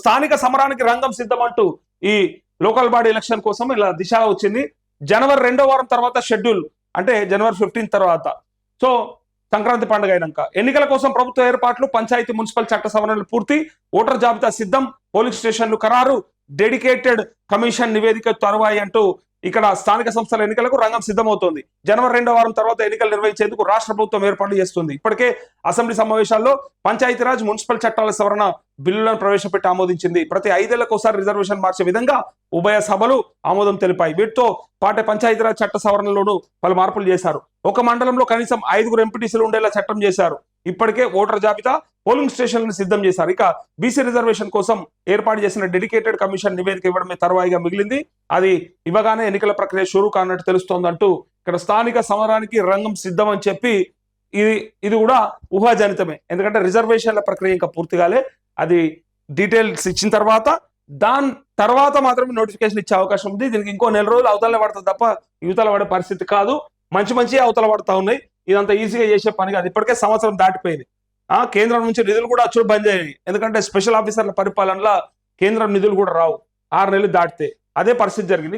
స్థానిక సమరానికి రంగం సిద్ధమంటూ ఈ లోకల్ బాడీ ఎలక్షన్ కోసం ఇలా దిశ వచ్చింది. జనవరి 2వ వారం తర్వాత షెడ్యూల్, అంటే జనవరి 15 తర్వాత, సో సంక్రాంతి పండుగ అయినాక ఎన్నికల కోసం ప్రభుత్వ ఏర్పాట్లు, పంచాయతీ మున్సిపల్ చట్ట సవరణలు పూర్తి, ఓటర్ జాబితా సిద్ధం, పోలీస్ స్టేషన్లు ఖరారు, డెడికేటెడ్ కమిషన్ నివేదిక తరువాయి అంటూ ఇక్కడ స్థానిక సంస్థల ఎన్నికలకు రంగం సిద్ధమవుతోంది. జనవరి 2వ వారం తర్వాత ఎన్నికలు నిర్వహించేందుకు రాష్ట్ర ప్రభుత్వం ఏర్పాట్లు చేస్తుంది. ఇప్పటికే అసెంబ్లీ సమావేశాల్లో పంచాయతీరాజ్, మున్సిపల్ చట్టాల సవరణ బిల్లులను ప్రవేశపెట్టి ఆమోదించింది. ప్రతి 5 ఏళ్లకు ఒకసారి రిజర్వేషన్ మార్చే విధంగా ఉభయ సభలు ఆమోదం తెలిపాయి. వీటితో పాటే పంచాయతీరాజ్ చట్ట సవరణలోనూ పలు మార్పులు చేశారు. ఒక మండలంలో కనీసం 5 ఎంపీటీసీలు ఉండేలా చట్టం చేశారు. ఇప్పటికే ఓటర్ జాబితా, పోలింగ్ స్టేషన్లను సిద్ధం చేశారు. ఇక బీసీ రిజర్వేషన్ కోసం ఏర్పాటు చేసిన డెడికేటెడ్ కమిషన్ నివేదిక ఇవ్వడమే తరువాయిగా మిగిలింది. అది ఇవ్వగానే ఎన్నికల ప్రక్రియ షురూ కానట్టు తెలుస్తోందంటూ ఇక్కడ స్థానిక సమరానికి రంగం సిద్ధం అని చెప్పి ఇది కూడా ఊహాజనితమే. ఎందుకంటే రిజర్వేషన్ల ప్రక్రియ ఇంకా పూర్తిగాలే. అది డీటెయిల్స్ ఇచ్చిన తర్వాత దాని తర్వాత మాత్రమే నోటిఫికేషన్ ఇచ్చే అవకాశం ఉంది. దీనికి ఇంకో 4 రోజులు అవతలనే పడుతుంది తప్ప యువతల పడే పరిస్థితి కాదు. మంచి అవతల పడతా ఉన్నాయి. ఇదంతా ఈజీగా చేసే పని కాదు. ఇప్పటికే సంవత్సరం దాటిపోయింది. కేంద్రం నుంచి నిధులు కూడా వచ్చి బంద్ అయ్యాయి. ఎందుకంటే స్పెషల్ ఆఫీసర్ల పరిపాలనలో కేంద్రం నిధులు కూడా రావు 6 నెలలు దాటితే. అదే పరిస్థితి జరిగింది.